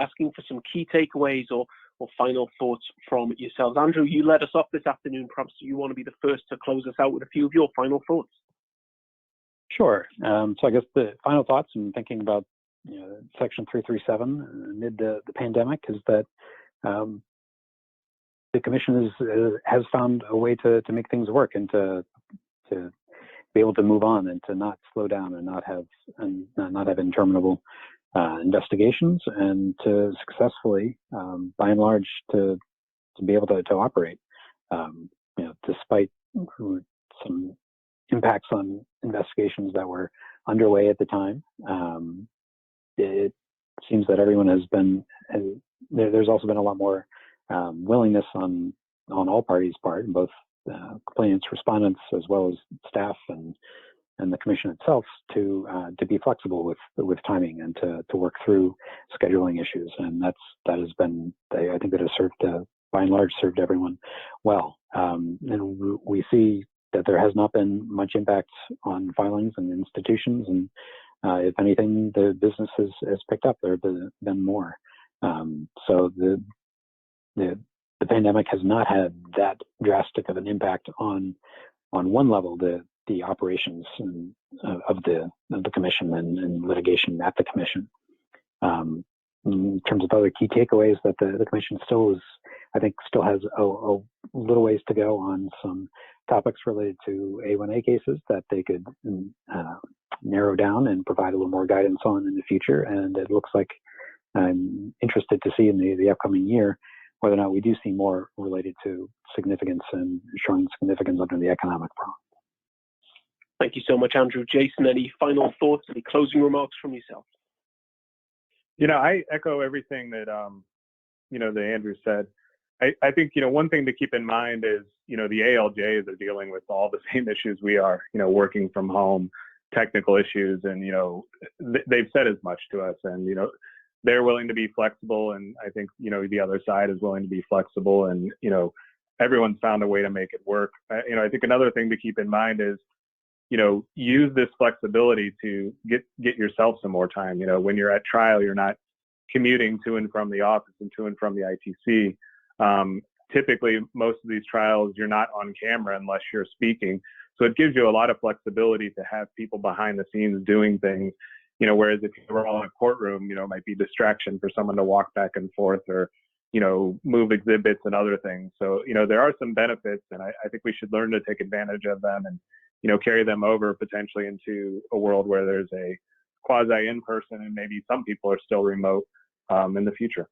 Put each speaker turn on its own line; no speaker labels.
asking for some key takeaways or final thoughts from yourselves. Andrew, you led us off this afternoon. Perhaps you want to be the first to close us out with a few of your final thoughts.
Sure. So I guess the final thoughts and thinking about Section 337 amid the pandemic is that the Commission has found a way to make things work and to be able to move on and to not slow down and not have interminable investigations, and to successfully, by and large, to be able to operate, despite some impacts on investigations that were underway at the time. It seems that everyone has been, there's also been a lot more willingness on all parties' part, both complainants, respondents, as well as staff and the Commission itself, to be flexible with timing and to work through scheduling issues. And that has been, I think that has served, by and large, served everyone well. And we see that there has not been much impact on filings and institutions, and if anything, the business has picked up. There have been more. So the pandemic has not had that drastic of an impact on one level, the operations of the Commission and litigation at the Commission. In terms of other key takeaways, that the Commission still has a little ways to go on some topics related to A1A cases that they could narrow down and provide a little more guidance on in the future. And it looks like I'm interested to see in the upcoming year whether or not we do see more related to significance and showing significance under the economic prong.
Thank you so much, Andrew. Jason, any final thoughts, any closing remarks from yourself?
I echo everything that, that Andrew said. I think, one thing to keep in mind is, the ALJs are dealing with all the same issues we are, working from home, technical issues, and, they've said as much to us, and, they're willing to be flexible. And I think, the other side is willing to be flexible, and, everyone's found a way to make it work. I think another thing to keep in mind is, use this flexibility to get yourself some more time. When you're at trial, you're not commuting to and from the office and to and from the ITC. Typically, most of these trials, you're not on camera unless you're speaking. So it gives you a lot of flexibility to have people behind the scenes doing things, whereas if you were all in a courtroom, it might be distraction for someone to walk back and forth or, move exhibits and other things. So, there are some benefits, and I think we should learn to take advantage of them and, carry them over potentially into a world where there's a quasi in-person and maybe some people are still remote in the future.